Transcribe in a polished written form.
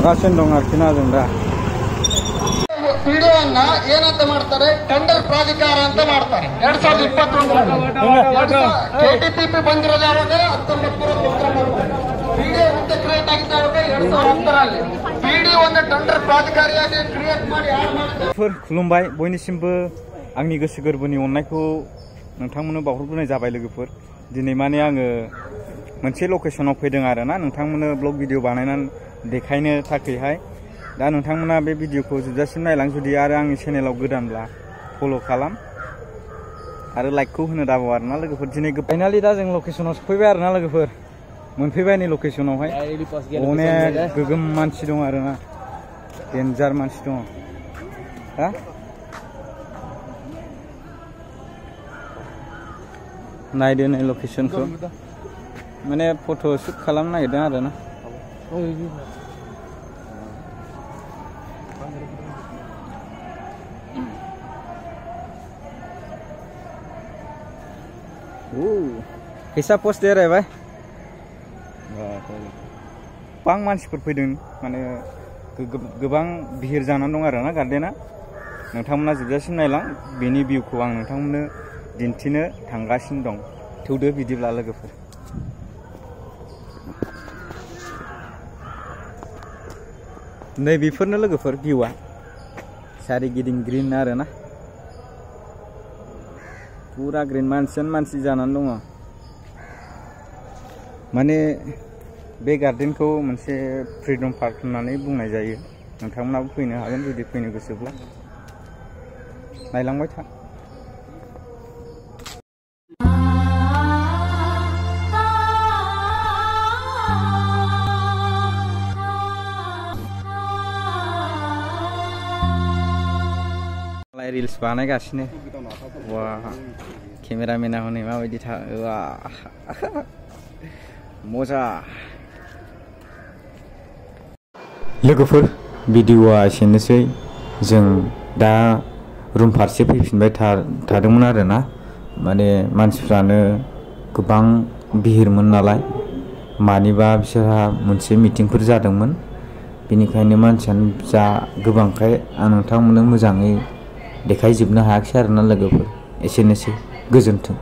थांगासिनो दं आरोखि ना जों दा ವಿಡಿಯೋವನ್ನ ಏನಂತ ಮಾಡ್ತಾರೆ ಟೆಂಡರ್ ಪ್ರಾಧಿಕಾರ ಅಂತ ಮಾಡ್ತಾರೆ 2021 ಕೆಟಿಪಿಪಿ ಬಂದಿರೋದು ಯಾವಾಗ 1999 ವಿಡಿಯೋ ಒಂದು ಕ್ರಿಯೇಟ್ ಆಗಿದ್ದು ಯಾವಾಗ 2010ರಲ್ಲಿ ವಿಡಿಯೋ ಒಂದು ಟೆಂಡರ್ ಪ್ರಾಧಿಕಾರಿಯಾಗಿ ಕ್ರಿಯೇಟ್ ಮಾಡಿ ಯಾರು ಮಾಡ್ತಾರೆ खुलुमबाय बयनिसिमबो आंनि गोसो गोरबोनि अननायखौ नोंथांमोननो बावहरग्रोनाय जाबाय लोगोफोर दिनै माने आङो मोनसे लकेशनाव फैदों आरोना नोंथांमोननो ब्लग भिडिअ बानायनानै देखायनो थाखायहाय दा नोंथांमोना बे भिडिअखौ जोबजासिम नायलां जुदि आरो आंनि चेनेलाव गोदानब्ला फल' खालाम आरो लाइकखौ होनो दाबाव आरोना लोगोफोर दिनै फाइनालि दा जों लकेशनाव सफैबाय आरोना लोगोफोर मोनफैबाय नै लकेशनावहाय अनेक गोगोम मानसि दं आरोना डेन्जार मानसि दङ हा नायदो नै लकेशनखौ माने फट' शुट खालामनो नागिरदों आरोना कैसा पोस्ट दे रहा है भाई गोबां मानसिफोर फैदों माने गोबां भिर जानानै दं आरोना गार्डेना नोंथांमोना जोबजासिम नायलां बेनि भिउखौ आं नोंथांमोननो दिन्थिनो थांगासिनो दं थौदो बिदिब्ला लोगोफोर नै बेफोरनो लोगोफोर भिउआ सारिगिदिं ग्रीन आरोना पूरा ग्रीन मानसियानो मानसि जानानै दङ माने बे गार्डेनखौ मोनसे फ्रीडम पार्क होननानै बुंनाय जायो नोंथांमोनाबो फैनो हागोन जुदि फैनो गोसोब्ला नायलांबाय था रिल्स बानायगासिनो वा केमेरामेना हनै माबायदि वा मजा लोगोफोर भिडिअआ एसेनोसै जों दा रुम फारसे फैफिनबाय थादोंमोन आरोना माने मानसिफ्रानो गोबां भिरमोन नालाय मानिबा बिसोरहा मोनसे मिटिंफोर जादोंमोन बेनिखायनो मानसियानो जा गोबांखाय आं नोंथांमोननो मोजाङै देखायजोबनो हायाखिसै आरोना लोगोफोर एसेनोसै गोजोन्थों।